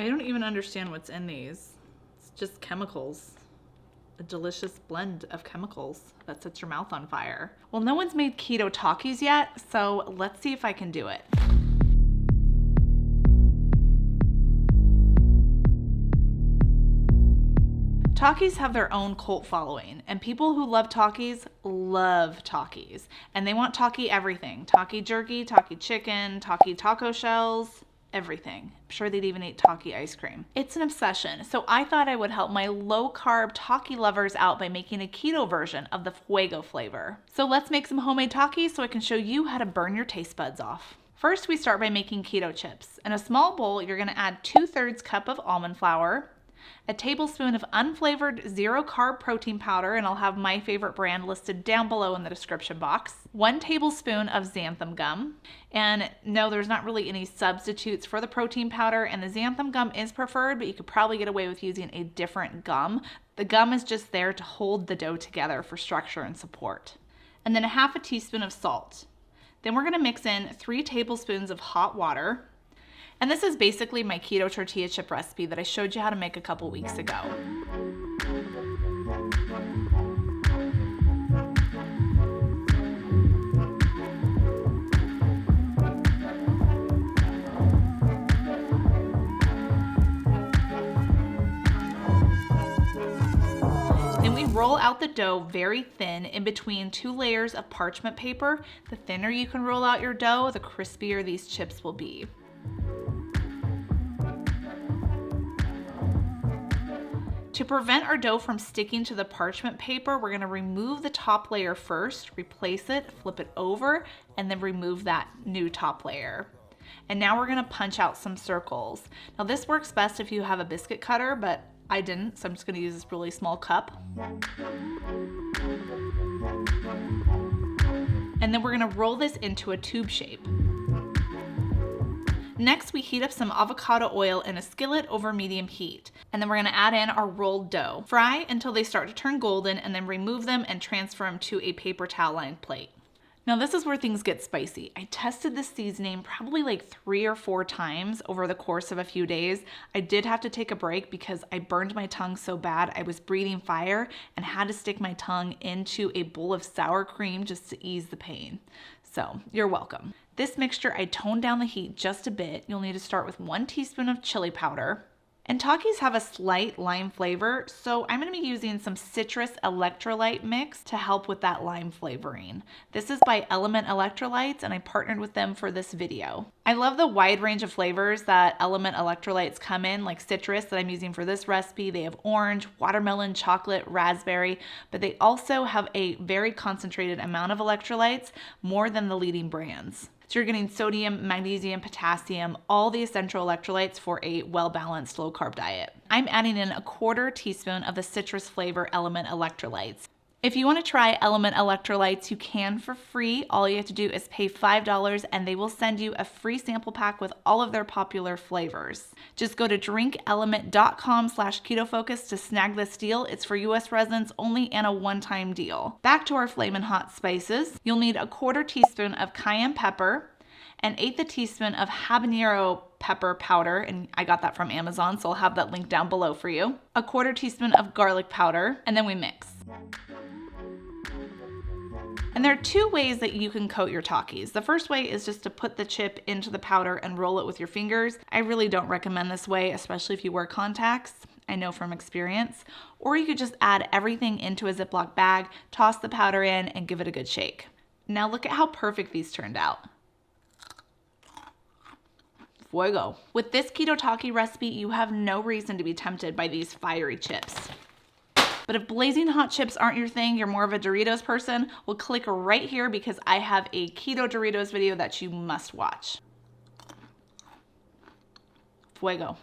I don't even understand what's in these. It's just chemicals. A delicious blend of chemicals that sets your mouth on fire. Well, no one's made keto Takis yet, so let's see if I can do it. Takis have their own cult following, and people who love Takis love Takis. And they want Taki everything. Taki jerky, Taki chicken, Taki taco shells, everything. I'm sure they'd even eat Taki ice cream. It's an obsession, so I thought I would help my low-carb Taki lovers out by making a keto version of the Fuego flavor. So let's make some homemade Takis so I can show you how to burn your taste buds off. First, we start by making keto chips. In a small bowl, you're gonna add 2/3 cup of almond flour, a tablespoon of unflavored zero-carb protein powder, and I'll have my favorite brand listed down below in the description box, 1 tablespoon of xanthan gum, and no, there's not really any substitutes for the protein powder, and the xanthan gum is preferred, but you could probably get away with using a different gum. The gum is just there to hold the dough together for structure and support. And then 1/2 teaspoon of salt. Then we're gonna mix in 3 tablespoons of hot water. And this is basically my keto tortilla chip recipe that I showed you how to make a couple weeks ago. Then we roll out the dough very thin in between 2 layers of parchment paper. The thinner you can roll out your dough, the crispier these chips will be. To prevent our dough from sticking to the parchment paper, we're gonna remove the top layer first, replace it, flip it over, and then remove that new top layer. And now we're gonna punch out some circles. Now this works best if you have a biscuit cutter, but I didn't, so I'm just gonna use this really small cup. And then we're gonna roll this into a tube shape. Next, we heat up some avocado oil in a skillet over medium heat. And then we're gonna add in our rolled dough. Fry until they start to turn golden, and then remove them and transfer them to a paper towel lined plate. Now this is where things get spicy. I tested this seasoning probably like 3 or 4 times over the course of a few days. I did have to take a break because I burned my tongue so bad I was breathing fire and had to stick my tongue into a bowl of sour cream just to ease the pain. So you're welcome. This mixture, I toned down the heat just a bit. You'll need to start with 1 teaspoon of chili powder. And Takis have a slight lime flavor, so I'm gonna be using some citrus electrolyte mix to help with that lime flavoring. This is by Element Electrolytes, and I partnered with them for this video. I love the wide range of flavors that Element Electrolytes come in, like citrus that I'm using for this recipe. They have orange, watermelon, chocolate, raspberry, but they also have a very concentrated amount of electrolytes, more than the leading brands. So you're getting sodium, magnesium, potassium, all the essential electrolytes for a well-balanced low-carb diet. I'm adding in 1/4 teaspoon of the citrus flavor Element Electrolytes. If you want to try Element Electrolytes, you can for free. All you have to do is pay $5 and they will send you a free sample pack with all of their popular flavors. Just go to drinkelement.com/KetoFocus to snag this deal. It's for US residents only and a one-time deal. Back to our flamin' hot spices. You'll need 1/4 teaspoon of cayenne pepper, an 1/8 teaspoon of habanero pepper powder, and I got that from Amazon, so I'll have that link down below for you. 1/4 teaspoon of garlic powder, and then we mix. And there are 2 ways that you can coat your Takis. The first way is just to put the chip into the powder and roll it with your fingers. I really don't recommend this way, especially if you wear contacts. I know from experience. Or you could just add everything into a Ziploc bag, toss the powder in, and give it a good shake. Now look at how perfect these turned out. Fuego. With this keto Taki recipe, you have no reason to be tempted by these fiery chips. But if blazing hot chips aren't your thing, you're more of a Doritos person, well, click right here because I have a keto Doritos video that you must watch. Fuego.